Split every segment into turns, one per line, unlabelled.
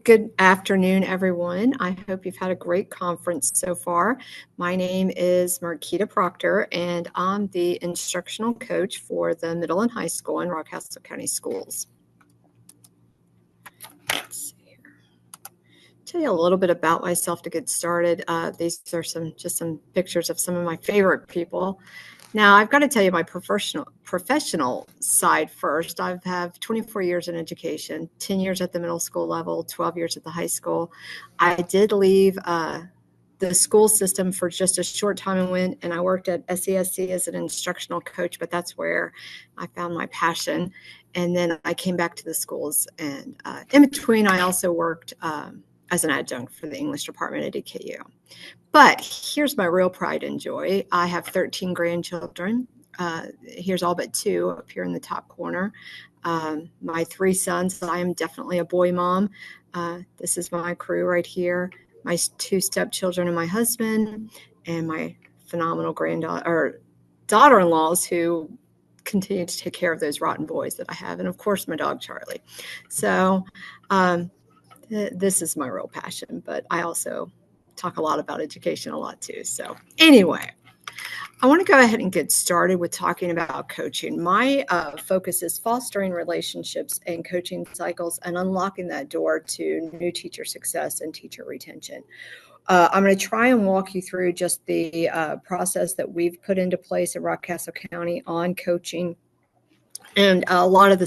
Good afternoon, everyone. I hope you've had a great conference so far. My name is Marquita Proctor, and I'm the instructional coach for the middle and high school in Rockcastle County Schools. Let's see here. Tell you a little bit about myself to get started. These are just some pictures of some of my favorite people. Now, I've got to tell you my professional side first. I have 24 years in education, 10 years at the middle school level, 12 years at the high school. I did leave the school system for just a short time and I worked at SESC as an instructional coach, but that's where I found my passion. And then I came back to the schools. And in between, I also worked as an adjunct for the English department at EKU. But here's my real pride and joy. I have 13 grandchildren. Here's all but 2 up here in the top corner. My 3 sons, I am definitely a boy mom. This is my crew right here. My 2 stepchildren and my husband, and my phenomenal daughter-in-laws who continue to take care of those rotten boys that I have. And of course, my dog, Charlie. So this is my real passion, but I also talk a lot about education a lot too. So anyway, I want to go ahead and get started with talking about coaching. My focus is fostering relationships and coaching cycles and unlocking that door to new teacher success and teacher retention. I'm going to try and walk you through just the process that we've put into place in Rockcastle County on coaching and a lot of the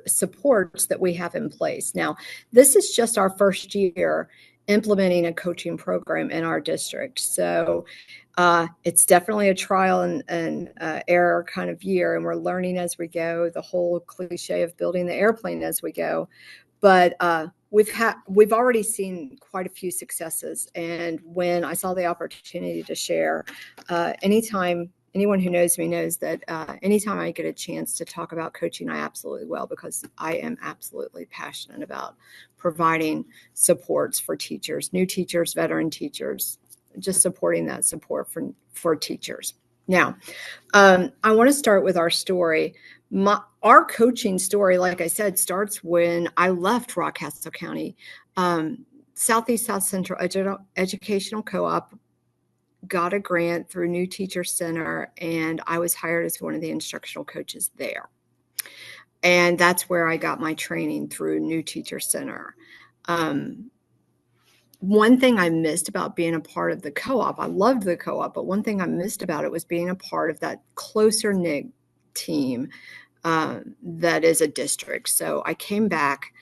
supports that we have in place. Now, this is just our first year implementing a coaching program in our district. So it's definitely a trial and error kind of year, and we're learning as we go, the whole cliche of building the airplane as we go. But we've already seen quite a few successes. And when I saw the opportunity to share, anyone who knows me knows that anytime I get a chance to talk about coaching, I absolutely will, because I am absolutely passionate about providing supports for teachers, new teachers, veteran teachers, just supporting that support for teachers. Now, I want to start with our story. Our coaching story, like I said, starts when I left Rockcastle County. Southeast South Central Educational Co-op got a grant through New Teacher Center, and I was hired as one of the instructional coaches there. And that's where I got my training, through New Teacher Center. One thing I missed about being a part of the co-op, I loved the co-op, but one thing I missed about it was being a part of that closer knit team that is a district. So I came back,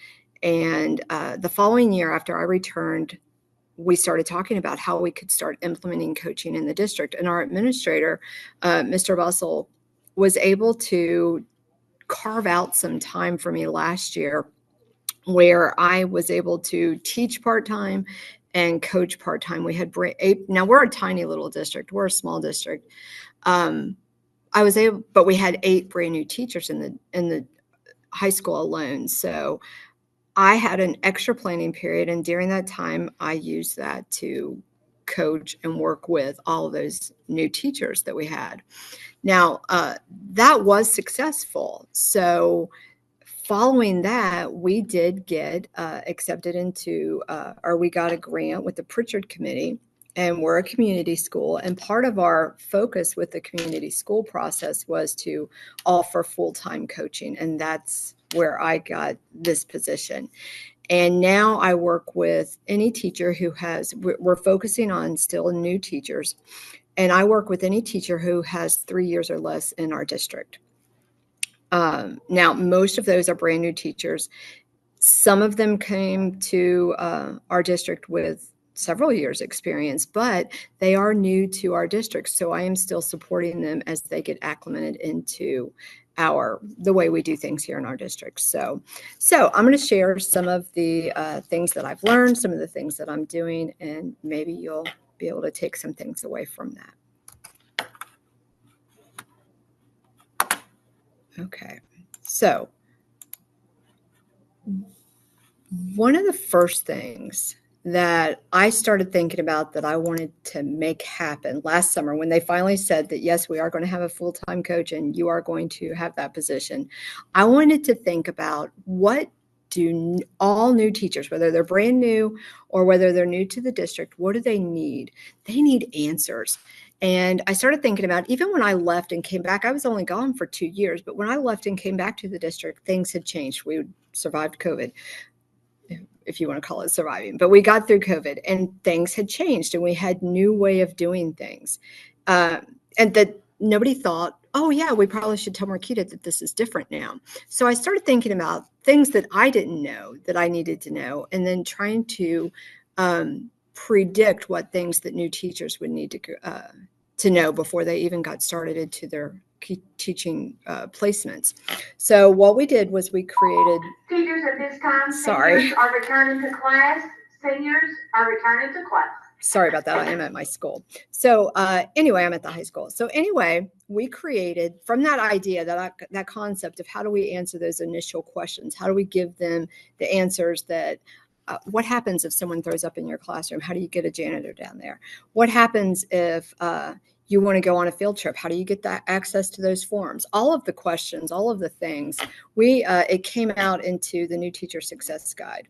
and the following year after I returned, we started talking about how we could start implementing coaching in the district. And our administrator, Mr. Bussell, was able to carve out some time for me last year where I was able to teach part-time and coach part-time. We had now we're a tiny little district. We're a small district. But we had 8 brand new teachers in the high school alone. So I had an extra planning period, and during that time, I used that to coach and work with all of those new teachers that we had. Now, that was successful. So following that, we did get accepted into, or we got a grant with the Pritchard Committee, and we're a community school. And part of our focus with the community school process was to offer full-time coaching, and that's where I got this position. And now I work with any teacher who we're focusing on still new teachers, and I work with any teacher who has 3 years or less in our district. Now, most of those are brand new teachers. Some of them came to our district with several years experience, but they are new to our district. So I am still supporting them as they get acclimated into the way we do things here in our district. So I'm going to share some of the things that I've learned, some of the things that I'm doing, and maybe you'll be able to take some things away from that. Okay. So one of the first things that I started thinking about that I wanted to make happen last summer, when they finally said that, yes, we are going to have a full-time coach and you are going to have that position, I wanted to think about what do all new teachers, whether they're brand new or whether they're new to the district, what do they need? They need answers. And I started thinking about, even when I left and came back, I was only gone for 2 years, but when I left and came back to the district, things had changed. We survived COVID, if you want to call it surviving, but we got through COVID and things had changed and we had new way of doing things. And that nobody thought, oh yeah, we probably should tell Marquita that this is different now. So I started thinking about things that I didn't know that I needed to know, and then trying to predict what things that new teachers would need to know before they even got started into their teaching placements. So what we did was we created.
Teachers at this time,
Sorry.
Seniors are returning to class. Seniors are returning to class.
Sorry about that. I am at my school. So anyway, I'm at the high school. So anyway, we created from that idea, that concept of how do we answer those initial questions? How do we give them the answers that what happens if someone throws up in your classroom? How do you get a janitor down there? What happens if you want to go on a field trip? How do you get that access to those forms? All of the questions, all of the things. It came out into the new teacher success guide.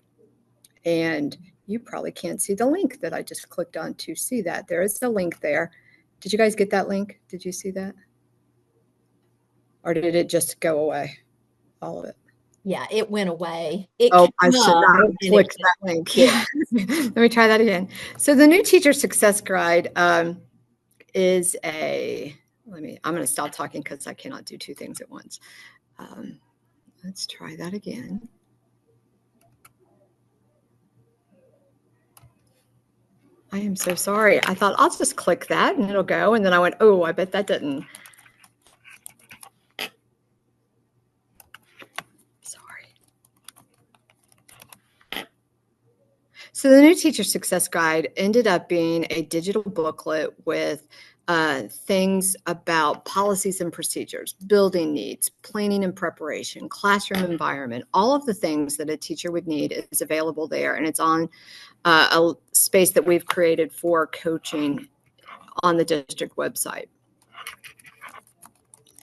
And you probably can't see the link that I just clicked on to see that. There is a link there. Did you guys get that link? Did you see that? Or did it just go away? All of it?
Yeah, it went away.
I should not have clicked that link. Yeah. Let me try that again. So the new teacher success guide is I'm going to stop talking because I cannot do two things at once. Let's try that again. I am so sorry. I thought I'll just click that and it'll go. And then I went, oh, I bet that didn't. Sorry. So the new teacher success guide ended up being a digital booklet with things about policies and procedures, building needs, planning and preparation, classroom environment, all of the things that a teacher would need is available there. And it's on a space that we've created for coaching on the district website.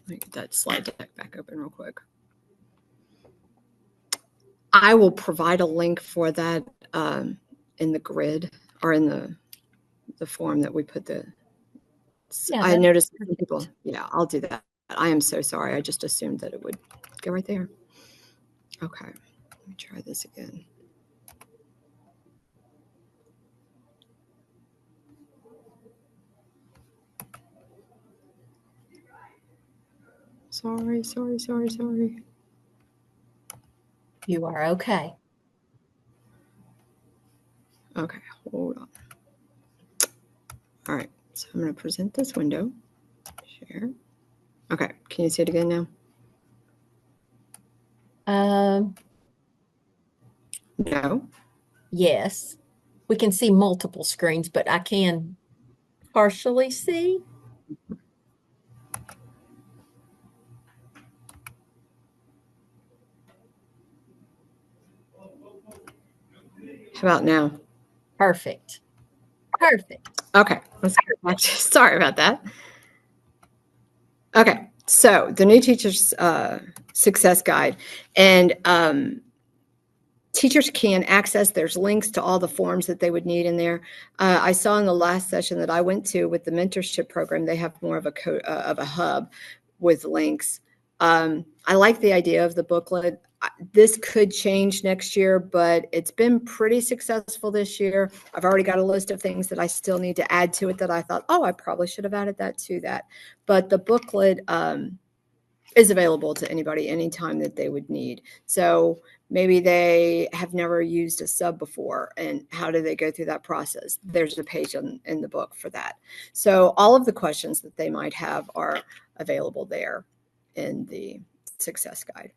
Let me get that slide deck back open real quick. I will provide a link for that in the grid or in the form that we put the. Yeah, I noticed people. Yeah, I'll do that. I am so sorry. I just assumed that it would go right there. Okay, let me try this again. Sorry.
You are okay.
Okay, hold on. All right, so I'm going to present this window. Share. Okay, can you see it again now? No.
Yes, we can see multiple screens, but I can partially see.
How about now?
Perfect.
Okay, let's go back. Sorry about that. Okay, so the new teacher's success guide, and teachers can access, there's links to all the forms that they would need in there. I saw in the last session that I went to with the mentorship program, they have more of a hub with links. I like the idea of the booklet. This could change next year, but it's been pretty successful this year. I've already got a list of things that I still need to add to it that I thought, oh, I probably should have added that to that. But the booklet is available to anybody anytime that they would need. So maybe they have never used a sub before, and how do they go through that process? There's a page in the book for that. So all of the questions that they might have are available there in the success guide.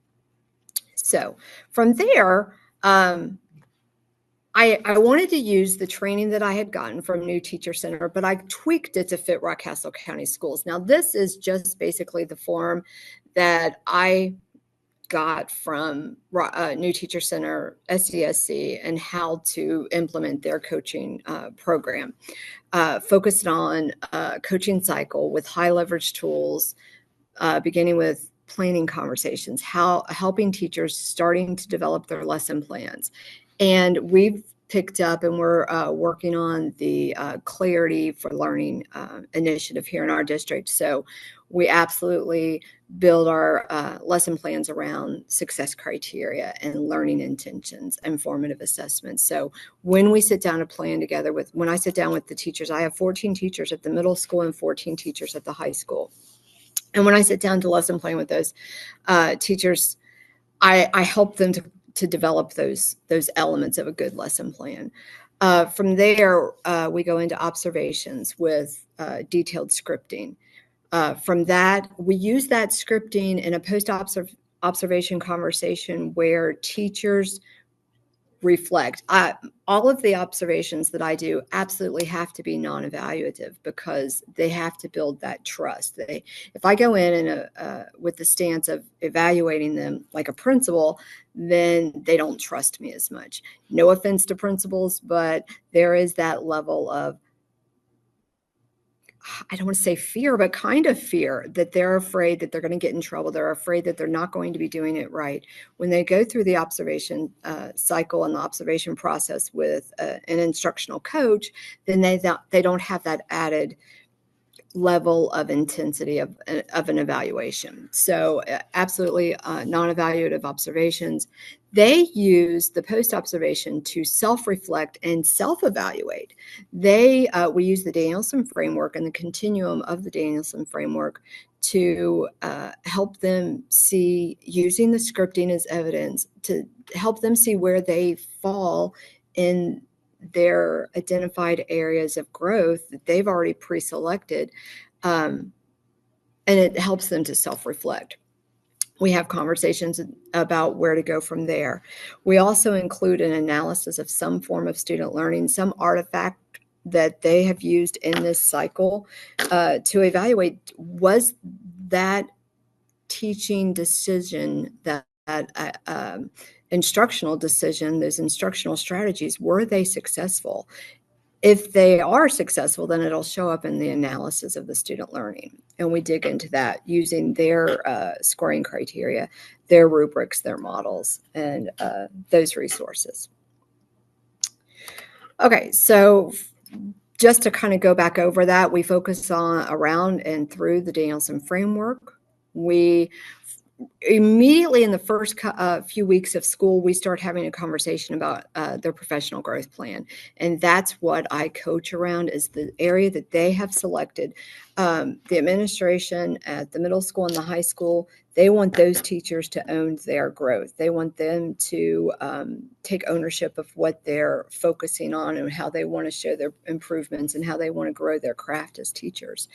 So from there, I wanted to use the training that I had gotten from New Teacher Center, but I tweaked it to fit Rockcastle County Schools. Now, this is just basically the form that I got from New Teacher Center, SDSC, and how to implement their coaching program. Focused on coaching cycle with high leverage tools, beginning with planning conversations, helping teachers starting to develop their lesson plans. And we've picked up and we're working on the Clarity for Learning initiative here in our district. So we absolutely build our lesson plans around success criteria and learning intentions and formative assessments. So when we sit down to plan together when I sit down with the teachers, I have 14 teachers at the middle school and 14 teachers at the high school. And when I sit down to lesson plan with those teachers, I help them to develop those elements of a good lesson plan. From there, we go into observations with detailed scripting. From that, we use that scripting in a post-observation conversation where teachers reflect. All of the observations that I do absolutely have to be non-evaluative because they have to build that trust. If I go in with the stance of evaluating them like a principal, then they don't trust me as much. No offense to principals, but there is that level of, I don't want to say fear, but kind of fear that they're afraid that they're going to get in trouble. They're afraid that they're not going to be doing it right. When they go through the observation cycle and the observation process with an instructional coach, then they don't have that added level of intensity of an evaluation. So absolutely non-evaluative observations. They use the post-observation to self-reflect and self-evaluate. We use the Danielson framework and the continuum of the Danielson framework to help them see, using the scripting as evidence, to help them see where they fall in their identified areas of growth that they've already pre-selected, and it helps them to self-reflect. We have conversations about where to go from there. We also include an analysis of some form of student learning, some artifact that they have used in this cycle to evaluate, was that teaching decision, that instructional decision, those instructional strategies, were they successful? If they are successful, then it'll show up in the analysis of the student learning. And we dig into that using their scoring criteria, their rubrics, their models, and those resources. Okay, so just to kind of go back over that, we focus on around and through the Danielson framework. We immediately in the first few weeks of school, we start having a conversation about their professional growth plan. And that's what I coach around, is the area that they have selected. The administration at the middle school and the high school, they want those teachers to own their growth. They want them to take ownership of what they're focusing on and how they want to show their improvements and how they want to grow their craft as teachers.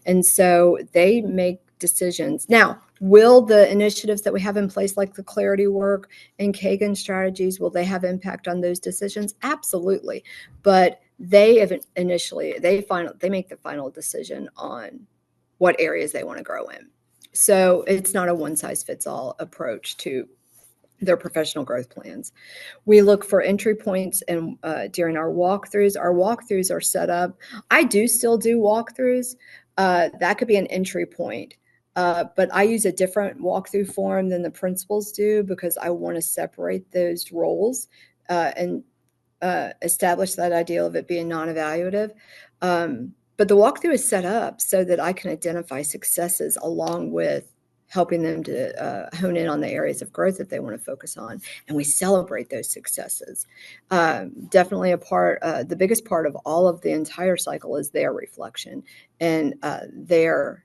And so they make decisions. Now, will the initiatives that we have in place, like the Clarity work and Kagan strategies, will they have impact on those decisions? Absolutely. But they make the final decision on what areas they want to grow in. So it's not a one-size-fits-all approach to their professional growth plans. We look for entry points and during our walkthroughs. Our walkthroughs are set up. I do still do walkthroughs. That could be an entry point. But I use a different walkthrough form than the principals do because I want to separate those roles and establish that ideal of it being non-evaluative. But the walkthrough is set up so that I can identify successes along with helping them to hone in on the areas of growth that they want to focus on. And we celebrate those successes. Definitely the biggest part of all of the entire cycle is their reflection and their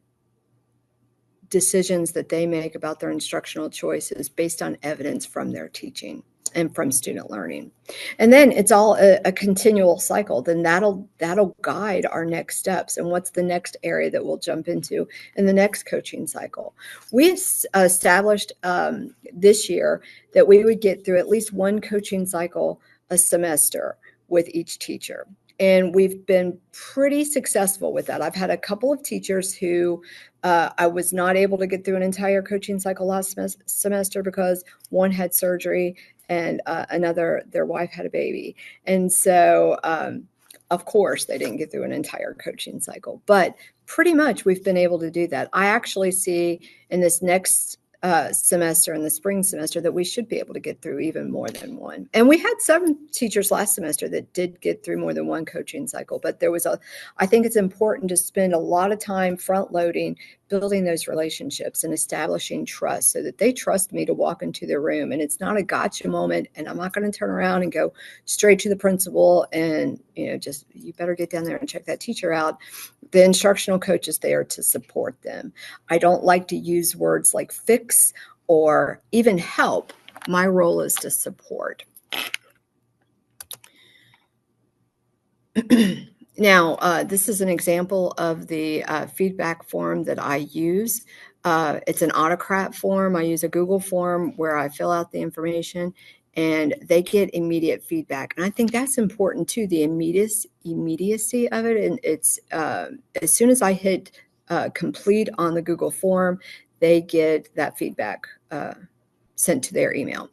decisions that they make about their instructional choices based on evidence from their teaching and from student learning. And then it's all a continual cycle. Then that'll guide our next steps and what's the next area that we'll jump into in the next coaching cycle. We established this year that we would get through at least one coaching cycle a semester with each teacher. And we've been pretty successful with that. I've had a couple of teachers who I was not able to get through an entire coaching cycle last semester because one had surgery and another, their wife had a baby. And so of course, they didn't get through an entire coaching cycle, but pretty much we've been able to do that. I actually see in this next semester, in the spring semester, that we should be able to get through even more than one. And we had 7 teachers last semester that did get through more than one coaching cycle, but I think it's important to spend a lot of time front loading, building those relationships and establishing trust so that they trust me to walk into their room. And it's not a gotcha moment, and I'm not going to turn around and go straight to the principal and, just, you better get down there and check that teacher out. The instructional coach is there to support them. I don't like to use words like fix or even help. My role is to support. Now, this is an example of the feedback form that I use. It's an autocrat form. I use a Google form where I fill out the information and they get immediate feedback. And I think that's important too, the immediacy of it. And it's as soon as I hit complete on the Google form, they get that feedback sent to their email.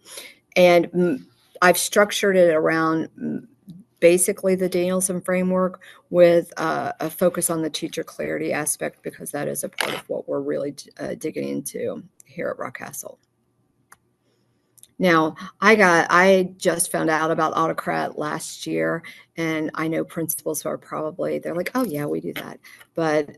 And I've structured it around basically the Danielson framework with a focus on the teacher clarity aspect, because that is a part of what we're really digging into here at Rockcastle. Now, I just found out about Autocrat last year, and I know principals who are they're like, oh yeah, we do that. But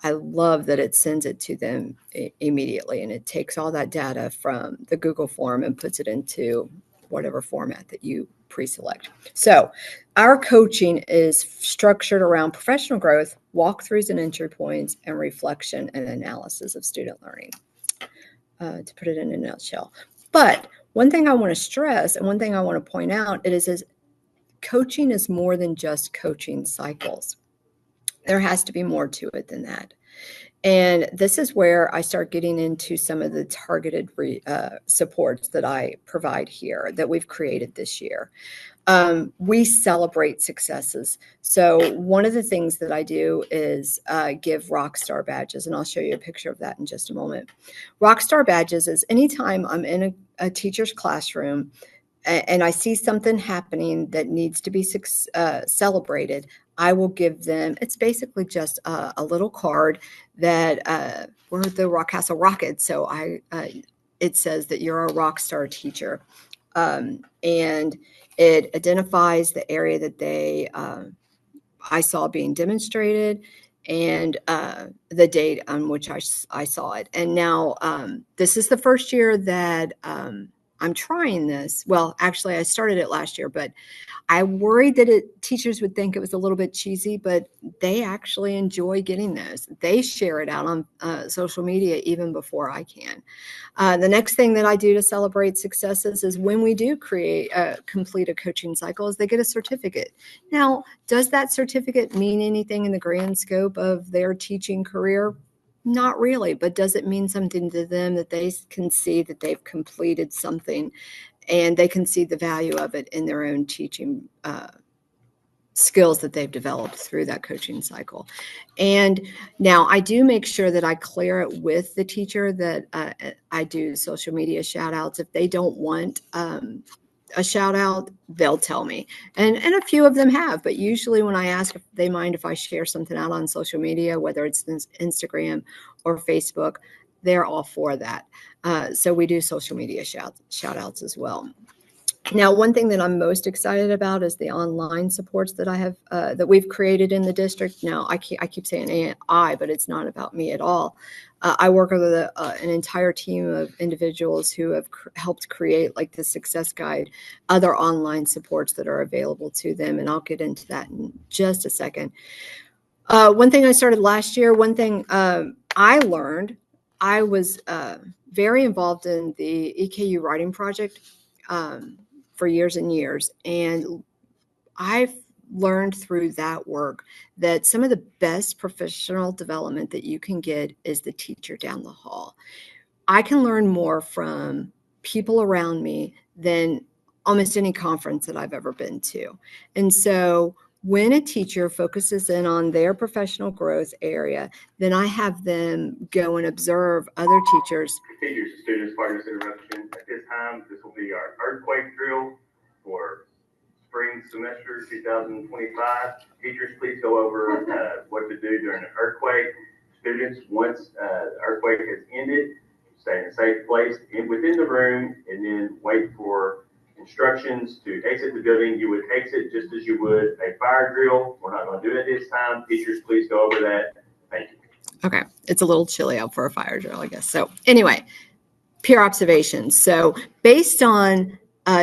I love that it sends it to them immediately, and it takes all that data from the Google form and puts it into whatever format that you pre-select. So our coaching is structured around professional growth, walkthroughs and entry points, and reflection and analysis of student learning, to put it in a nutshell. But one thing I want to stress and one thing I want to point out is coaching is more than just coaching cycles. There has to be more to it than that. And this is where I start getting into some of the targeted supports that I provide here that we've created this year. We celebrate successes. So one of the things that I do is give Rockstar badges, and I'll show you a picture of that in just a moment. Rockstar badges is anytime I'm in a teacher's classroom and I see something happening that needs to be celebrated, I will give them, it's basically just a little card that we're the Rockcastle Rockets. So it says that you're a rock star teacher. And it identifies the area that I saw being demonstrated and the date on which I saw it. And now this is the first year that I'm trying this. Well, actually, I started it last year, but I worried that teachers would think it was a little bit cheesy, but they actually enjoy getting those. They share it out on social media even before I can. The next thing that I do to celebrate successes is when we do complete a coaching cycle is they get a certificate. Now, does that certificate mean anything in the grand scope of their teaching career? Not really, but does it mean something to them that they can see that they've completed something and they can see the value of it in their own teaching skills that they've developed through that coaching cycle? And now I do make sure that I clear it with the teacher that I do social media shout outs. If they don't want a shout out, they'll tell me. And a few of them have, but usually when I ask if they mind if I share something out on social media, whether it's Instagram or Facebook, they're all for that. So we do social media shout outs as well. Now, one thing that I'm most excited about is the online supports that I have, that we've created in the district. Now, I keep saying I, but it's not about me at all. I work with an entire team of individuals who have helped create like the Success Guide, other online supports that are available to them, and I'll get into that in just a second. One thing I started last year, one thing I learned, I was very involved in the EKU writing project for years and years. And I've learned through that work that some of the best professional development that you can get is the teacher down the hall. I can learn more from people around me than almost any conference that I've ever been to. And so when a teacher focuses in on their professional growth area, then I have them go and observe other teachers.
Teachers and students, pardon this interruption. At this time, this will be our earthquake drill for spring semester 2025. Teachers, please go over what to do during an earthquake. Students, once the earthquake has ended, stay in a safe place within the room, and then wait for instructions to exit the building. You would exit just as you would a fire drill. We're not going to do it this time. Teachers, please go over that. Thank you.
Okay, it's a little chilly out for a fire drill, I guess. So anyway, peer observations. So based on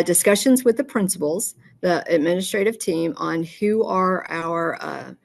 discussions with the principals, the administrative team on who are our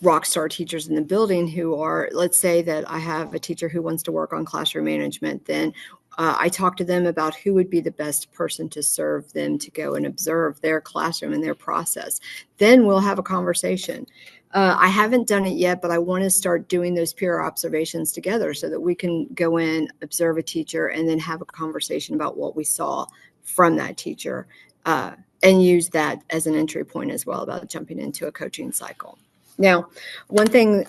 rock star teachers in the building, who are, let's say that I have a teacher who wants to work on classroom management, then I talk to them about who would be the best person to serve them to go and observe their classroom and their process. Then we'll have a conversation. I haven't done it yet, but I want to start doing those peer observations together so that we can go in, observe a teacher, and then have a conversation about what we saw from that teacher, and use that as an entry point as well about jumping into a coaching cycle. Now, one thing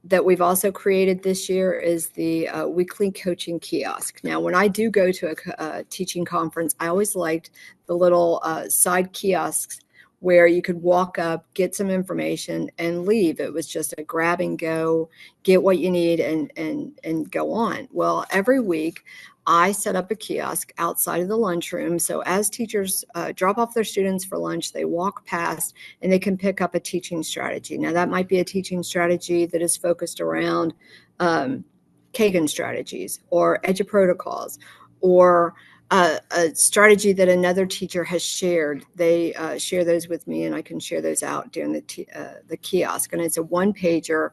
that we've also created this year is the weekly coaching kiosk. Now, when I do go to a teaching conference, I always liked the little side kiosks where you could walk up, get some information, and leave. It was just a grab and go, get what you need, and go on. Well, every week, I set up a kiosk outside of the lunchroom. So as teachers drop off their students for lunch, they walk past and they can pick up a teaching strategy. Now, that might be a teaching strategy that is focused around Kagan strategies or EduProtocols, or a strategy that another teacher has shared. They share those with me, and I can share those out during the kiosk. And it's a one-pager,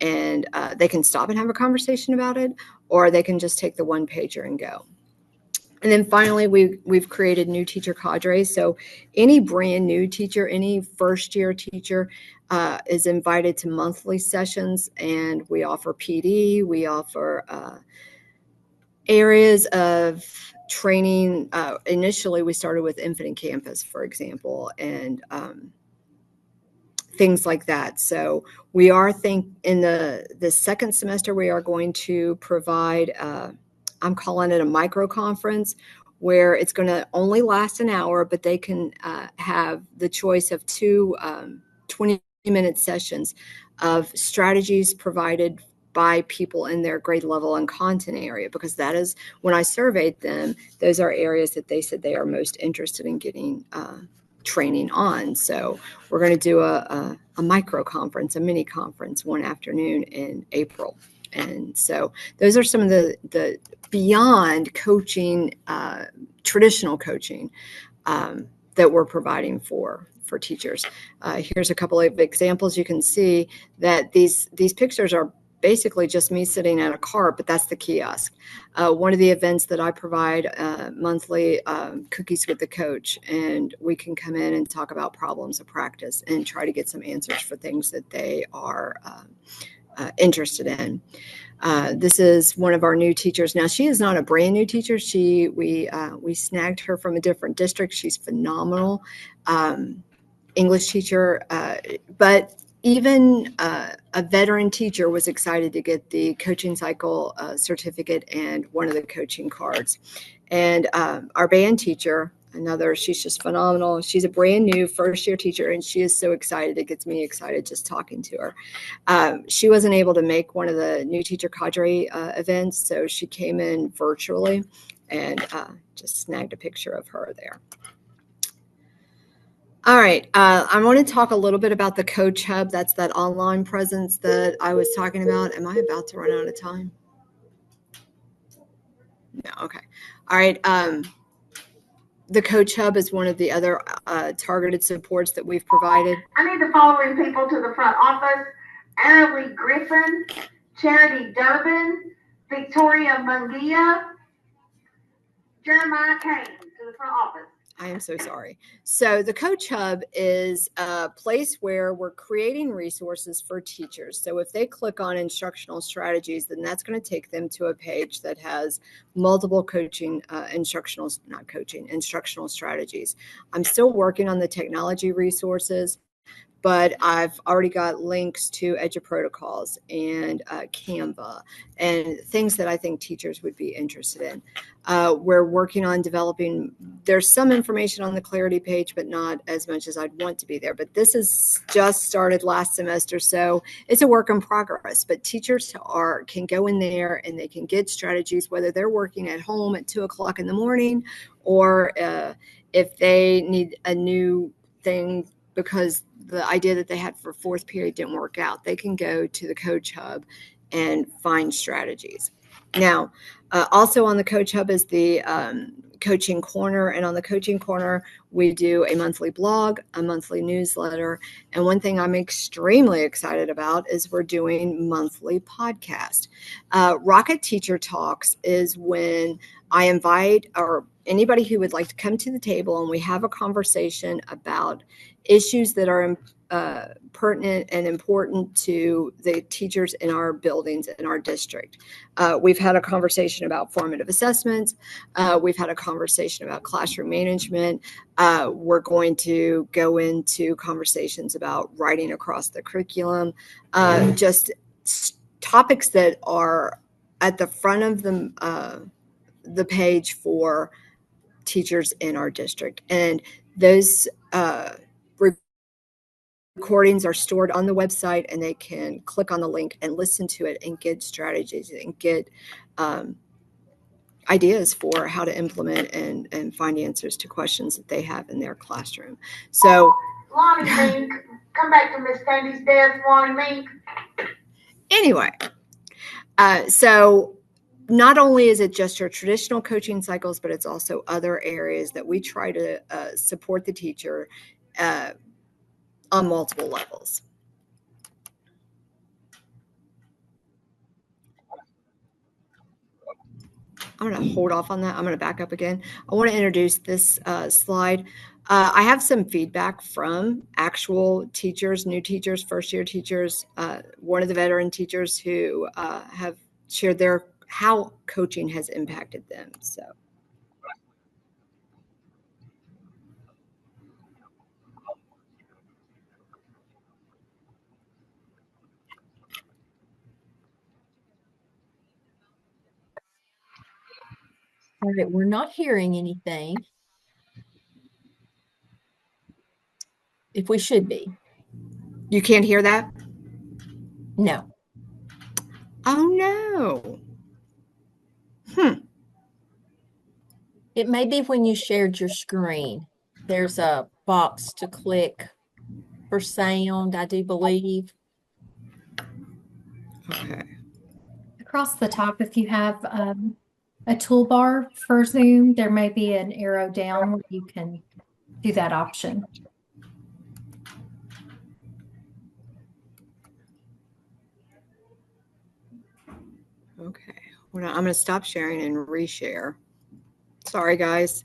and they can stop and have a conversation about it, or they can just take the one-pager and go. And then finally, we've created new teacher cadres. So any brand new teacher, any first-year teacher is invited to monthly sessions, and we offer PD. We offer areas of training. Initially, we started with Infinite Campus, for example, and things like that. So we are in the second semester, we are going to provide, I'm calling it a micro conference, where it's going to only last an hour, but they can have the choice of two 20-minute sessions of strategies provided by people in their grade level and content area, because that is, when I surveyed them, those are areas that they said they are most interested in getting training on. So we're going to do a micro conference, a mini conference, one afternoon in April. And so those are some of the beyond coaching, traditional coaching that we're providing for teachers. Here's a couple of examples. You can see that these pictures are basically just me sitting at a cart, but that's the kiosk. One of the events that I provide monthly, Cookies with the Coach, and we can come in and talk about problems of practice and try to get some answers for things that they are interested in. This is one of our new teachers. Now, she is not a brand new teacher. We snagged her from a different district. She's phenomenal English teacher, but even a veteran teacher was excited to get the coaching cycle certificate and one of the coaching cards. And our band teacher, she's just phenomenal. She's a brand new first-year teacher, and she is so excited. It gets me excited just talking to her. She wasn't able to make one of the new teacher cadre events, so she came in virtually and just snagged a picture of her there. All right, I want to talk a little bit about the Coach Hub. That's that online presence that I was talking about. Am I about to run out of time? No, okay. All right. The Coach Hub is one of the other targeted supports that we've provided.
I need the following people to the front office: Annalie Griffin, Charity Durbin, Victoria Mungia, Jeremiah Kane to the front office.
I am so sorry. So the Coach Hub is a place where we're creating resources for teachers. So if they click on instructional strategies, then that's going to take them to a page that has multiple instructional strategies. I'm still working on the technology resources, but I've already got links to EduProtocols and Canva and things that I think teachers would be interested in. We're working on developing, there's some information on the Clarity page, but not as much as I'd want to be there. But this is just started last semester, so it's a work in progress. But teachers can go in there and they can get strategies, whether they're working at home at 2 o'clock in the morning, or if they need a new thing because the idea that they had for fourth period didn't work out, they can go to the Coach Hub and find strategies. Now, also on the Coach Hub is the Coaching Corner, and on the Coaching Corner, we do a monthly blog, a monthly newsletter, and one thing I'm extremely excited about is we're doing monthly podcast. Rocket Teacher Talks is when I invite anybody who would like to come to the table and we have a conversation about issues that are pertinent and important to the teachers in our buildings in our district. We've had a conversation about formative assessments. We've had a conversation about classroom management. We're going to go into conversations about writing across the curriculum, just topics that are at the front of the page for teachers in our district. And those recordings are stored on the website, and they can click on the link and listen to it and get strategies and get ideas for how to implement and find answers to questions that they have in their classroom. So
Lonnie Mink, come back to Miss Tandy's desk, Lonnie Mink.
Anyway, so not only is it just your traditional coaching cycles, but it's also other areas that we try to support the teacher on multiple levels. I'm going to hold off on that. I'm going to back up again. I want to introduce this slide. I have some feedback from actual teachers, new teachers, first-year teachers, one of the veteran teachers who have shared how coaching has impacted them. So.
All right, we're not hearing anything. If we should be.
You can't hear that?
No.
Oh, no.
It may be when you shared your screen. There's a box to click for sound, I do believe.
Okay.
Across the top, if you have a toolbar for Zoom, there may be an arrow down where you can do that option.
Okay. Well, I'm going to stop sharing and reshare. Sorry, guys.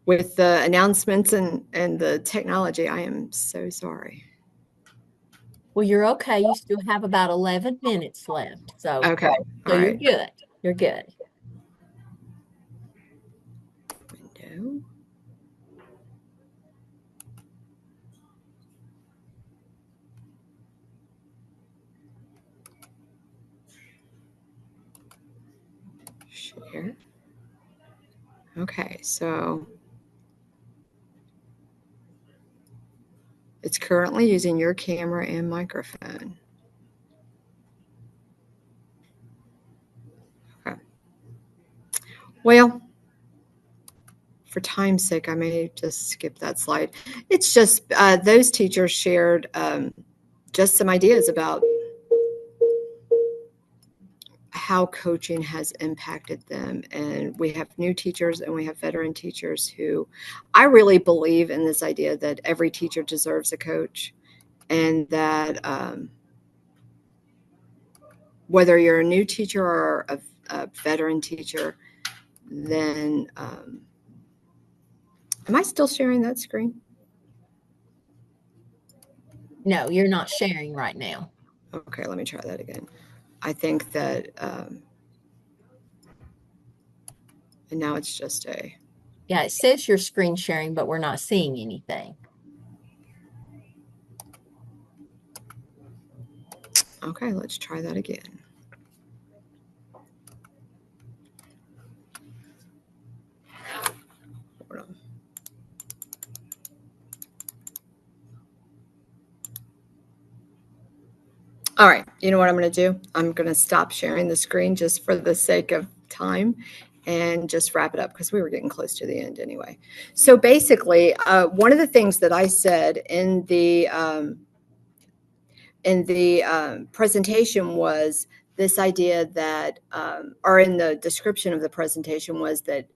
With the announcements and the technology, I am so sorry.
Well, you're okay. You still have about 11 minutes left. So,
okay.
So you're good. You're good.
Window. Share. Okay, so it's currently using your camera and microphone. Okay. Well, for time's sake, I may just skip that slide. It's just those teachers shared just some ideas about how coaching has impacted them. And we have new teachers and we have veteran teachers who I really believe in this idea that every teacher deserves a coach, and that whether you're a new teacher or a veteran teacher, then am I still sharing that screen?
No, you're not sharing right now.
Okay, let me try that again. I think that, and now it's just
Yeah, it says you're screen sharing, but we're not seeing anything.
Okay, let's try that again. Hold on. All right, you know what I'm going to do? I'm going to stop sharing the screen just for the sake of time and just wrap it up because we were getting close to the end anyway. So basically, one of the things that I said in the presentation was this idea that, or in the description of the presentation was that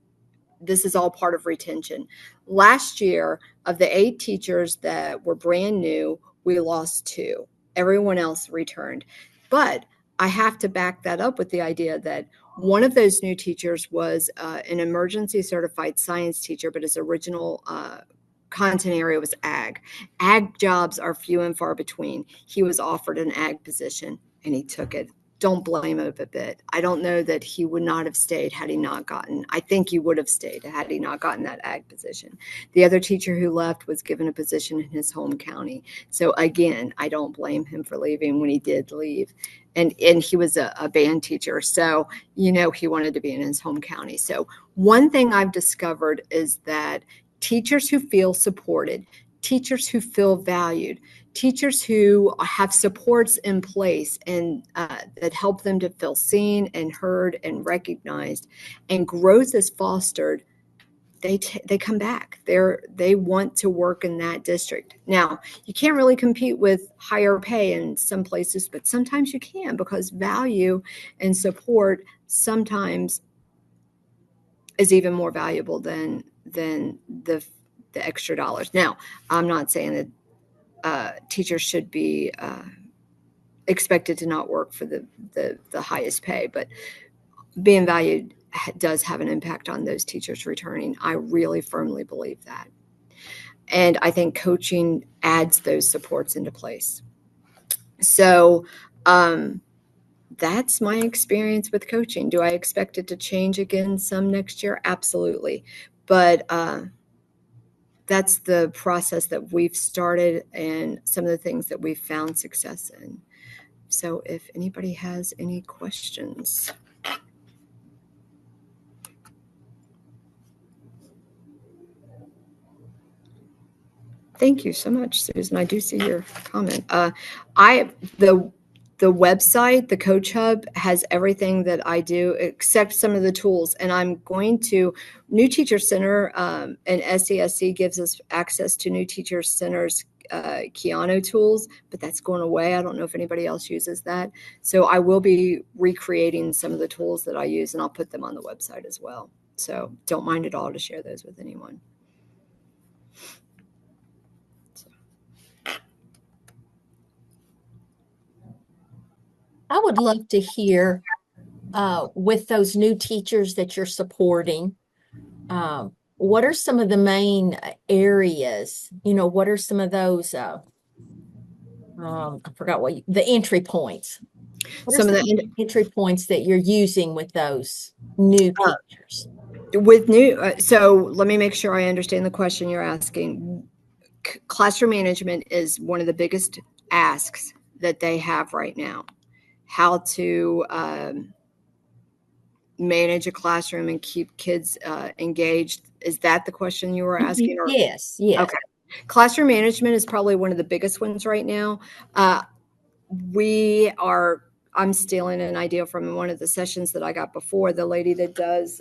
this is all part of retention. Last year, of the 8 teachers that were brand new, we lost 2. Everyone else returned. But I have to back that up with the idea that one of those new teachers was an emergency certified science teacher, but his original content area was ag. Ag jobs are few and far between. He was offered an ag position and he took it. Don't blame him a bit. I don't know that he would not have stayed had he not gotten, I think he would have stayed had he not gotten that ag position. The other teacher who left was given a position in his home county. So again, I don't blame him for leaving when he did leave. And he was a band teacher. So, you know, he wanted to be in his home county. So one thing I've discovered is that teachers who feel supported, teachers who feel valued, teachers who have supports in place and that help them to feel seen and heard and recognized, and growth is fostered, they come back. They want to work in that district. Now, you can't really compete with higher pay in some places, but sometimes you can, because value and support sometimes is even more valuable than the extra dollars. Now, I'm not saying that teachers should be expected to not work for the highest pay, but being valued does have an impact on those teachers returning. I really firmly believe that. And I think coaching adds those supports into place. So that's my experience with coaching. Do I expect it to change again some next year? Absolutely. But that's the process that we've started and some of the things that we've found success in. So if anybody has any questions. Thank you so much, Susan. I do see your comment. The website, the Coach Hub, has everything that I do except some of the tools. And I'm going to New Teacher Center and SESC gives us access to New Teacher Center's Keanu tools, but that's going away. I don't know if anybody else uses that. So I will be recreating some of the tools that I use, and I'll put them on the website as well. So don't mind at all to share those with anyone.
I would love to hear with those new teachers that you're supporting, what are some of the main areas? You know, what are some of those, I forgot the entry points. What some of the entry points that you're using with those new teachers?
With new, so let me make sure I understand the question you're asking. Classroom management is one of the biggest asks that they have right now. How to manage a classroom and keep kids engaged. Is that the question you were asking? Or?
Yes, yes.
Okay. Classroom management is probably one of the biggest ones right now. I'm stealing an idea from one of the sessions that I got before. The lady that does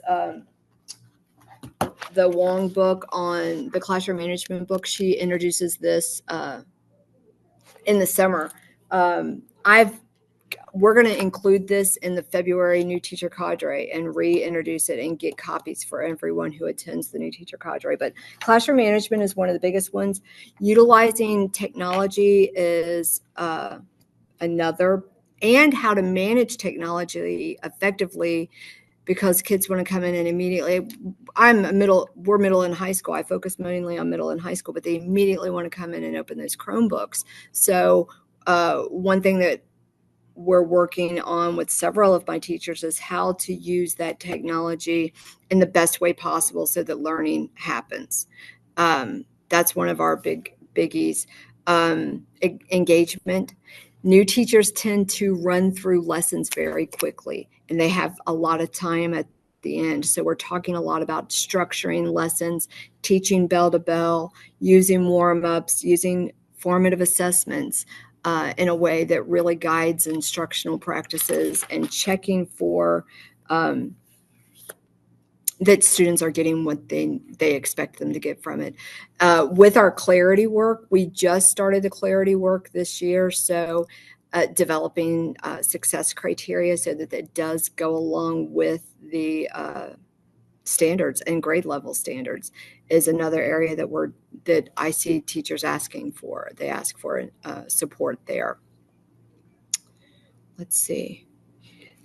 the Wong book on the classroom management book, she introduces this in the summer. We're going to include this in the February New Teacher Cadre and reintroduce it and get copies for everyone who attends the New Teacher Cadre. But classroom management is one of the biggest ones. Utilizing technology is another, and how to manage technology effectively, because kids want to come in and immediately, we're middle and high school. I focus mainly on middle and high school, but they immediately want to come in and open those Chromebooks. So one thing that we're working on with several of my teachers is how to use that technology in the best way possible so that learning happens. That's one of our biggies. Engagement. New teachers tend to run through lessons very quickly, and they have a lot of time at the end. So we're talking a lot about structuring lessons, teaching bell to bell, using warm-ups, using formative assessments in a way that really guides instructional practices, and checking for that students are getting what they expect them to get from it. With our clarity work, we just started the clarity work this year. So developing success criteria so that it does go along with the standards and grade level standards is another area that I see teachers asking for. They ask for support there. Let's see.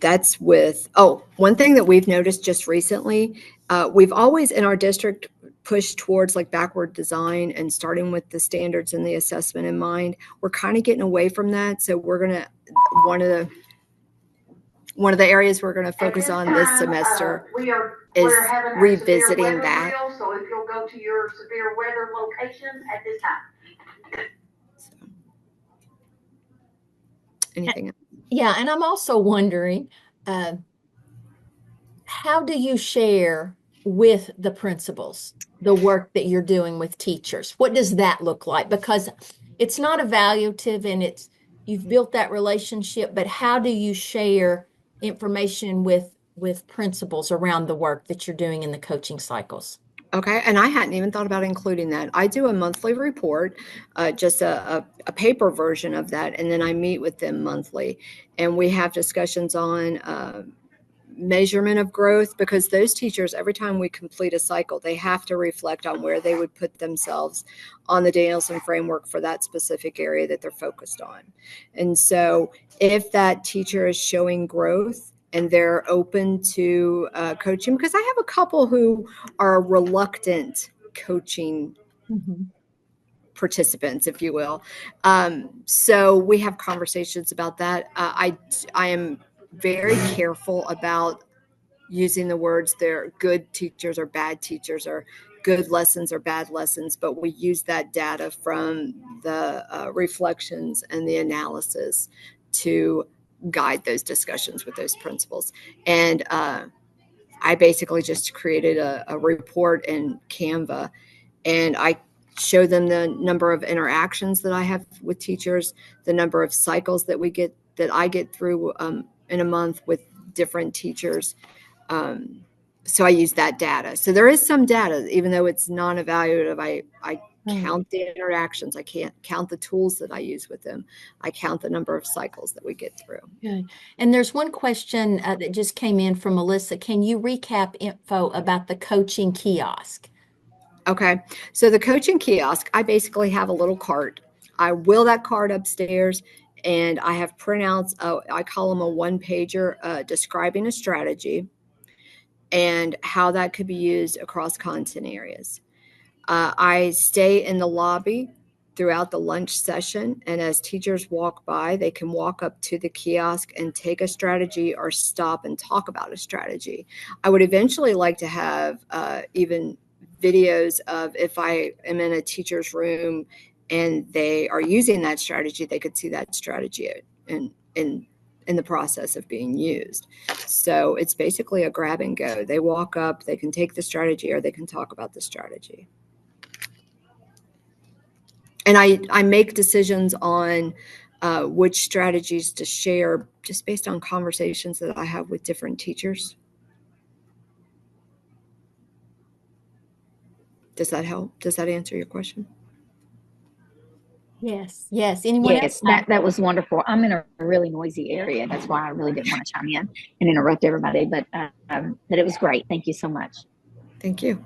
That's with, one thing that we've noticed just recently, we've always in our district pushed towards like backward design and starting with the standards and the assessment in mind. We're kind of getting away from that. So we're going to, one of the areas we're going to focus on this semester is revisiting that.
Drill, so if you'll go to your severe weather location at this time.
So, anything else?
Yeah, and I'm also wondering, how do you share with the principals the work that you're doing with teachers? What does that look like? Because it's not evaluative and you've built that relationship, but how do you share information with principals around the work that you're doing in the coaching cycles?
Okay, and I hadn't even thought about including that. I do a monthly report, just a paper version of that, and then I meet with them monthly, and we have discussions on measurement of growth, because those teachers, every time we complete a cycle, they have to reflect on where they would put themselves on the Danielson framework for that specific area that they're focused on. And so if that teacher is showing growth, and they're open to coaching, because I have a couple who are reluctant coaching participants, if you will. So we have conversations about that. I am very careful about using the words they're good teachers or bad teachers, or good lessons or bad lessons, but we use that data from the reflections and the analysis to guide those discussions with those principals. And I basically just created a report in Canva, and I show them the number of interactions that I have with teachers, the number of cycles that I get through in a month with different teachers. So I use that data. So there is some data, even though it's non-evaluative. I count the interactions. I can't count the tools that I use with them. I count the number of cycles that we get through.
Good. And there's one question that just came in from Melissa. Can you recap info about the coaching kiosk?
Okay. So the coaching kiosk, I basically have a little cart. I wheel that cart upstairs, and I have printouts. I call them a one-pager describing a strategy and how that could be used across content areas. I stay in the lobby throughout the lunch session, and as teachers walk by, they can walk up to the kiosk and take a strategy or stop and talk about a strategy. I would eventually like to have even videos of, if I am in a teacher's room and they are using that strategy, they could see that strategy in the process of being used. So it's basically a grab and go. They walk up, they can take the strategy, or they can talk about the strategy. And I make decisions on which strategies to share just based on conversations that I have with different teachers. Does that help? Does that answer your question?
Yes. Yes. Anyone else?
Yes, that was wonderful. I'm in a really noisy area. That's why I really didn't want to chime in and interrupt everybody, but it was great. Thank you so much.
Thank you.